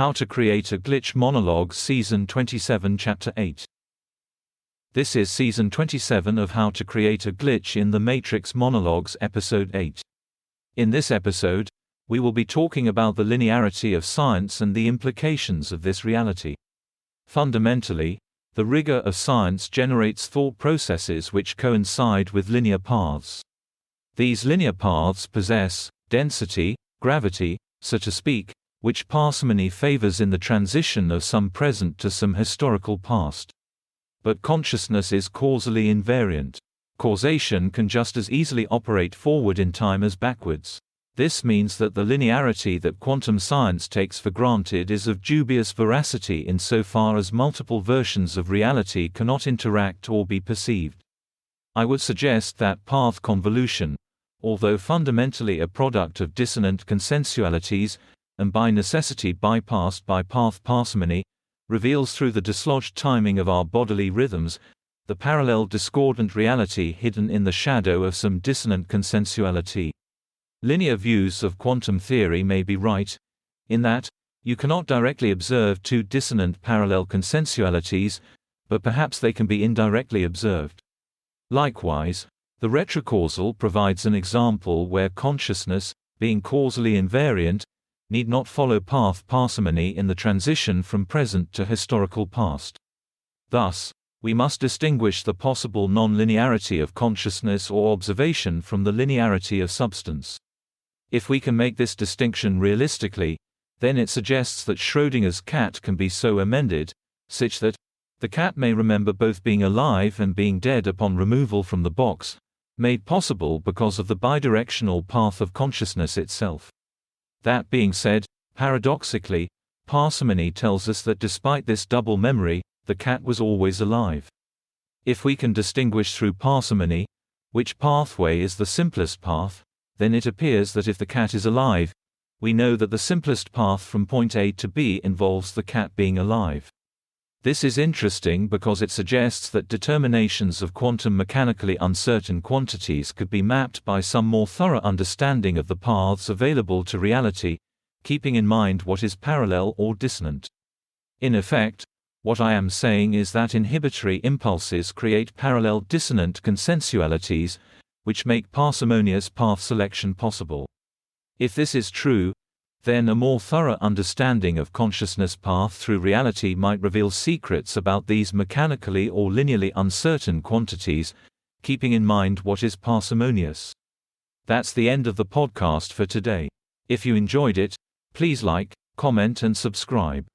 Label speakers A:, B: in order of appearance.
A: How to Create a Glitch Monologues Season 27 Chapter 8. This is Season 27 of How to Create a Glitch in the Matrix Monologues Episode 8. In this episode, we will be talking about the linearity of science and the implications of this reality. Fundamentally, the rigor of science generates thought processes which coincide with linear paths. These linear paths possess density, gravity, so to speak, which parsimony favors in the transition of some present to some historical past. But consciousness is causally invariant. Causation can just as easily operate forward in time as backwards. This means that the linearity that quantum science takes for granted is of dubious veracity insofar as multiple versions of reality cannot interact or be perceived. I would suggest that path convolution, although fundamentally a product of dissonant consensualities, and by necessity bypassed by path parsimony, reveals through the dislodged timing of our bodily rhythms, the parallel discordant reality hidden in the shadow of some dissonant consensuality. Linear views of quantum theory may be right, in that, you cannot directly observe two dissonant parallel consensualities, but perhaps they can be indirectly observed. Likewise, the retrocausal provides an example where consciousness, being causally invariant, need not follow path parsimony in the transition from present to historical past. Thus, we must distinguish the possible non-linearity of consciousness or observation from the linearity of substance. If we can make this distinction realistically, then it suggests that Schrödinger's cat can be so amended, such that the cat may remember both being alive and being dead upon removal from the box, made possible because of the bidirectional path of consciousness itself. That being said, paradoxically, parsimony tells us that despite this double memory, the cat was always alive. If we can distinguish through parsimony which pathway is the simplest path, then it appears that if the cat is alive, we know that the simplest path from point A to B involves the cat being alive. This is interesting because it suggests that determinations of quantum mechanically uncertain quantities could be mapped by some more thorough understanding of the paths available to reality, keeping in mind what is parallel or dissonant. In effect, what I am saying is that inhibitory impulses create parallel dissonant consensualities, which make parsimonious path selection possible. If this is true, then a more thorough understanding of consciousness path through reality might reveal secrets about these mechanically or linearly uncertain quantities, keeping in mind what is parsimonious. That's the end of the podcast for today. If you enjoyed it, please like, comment and subscribe.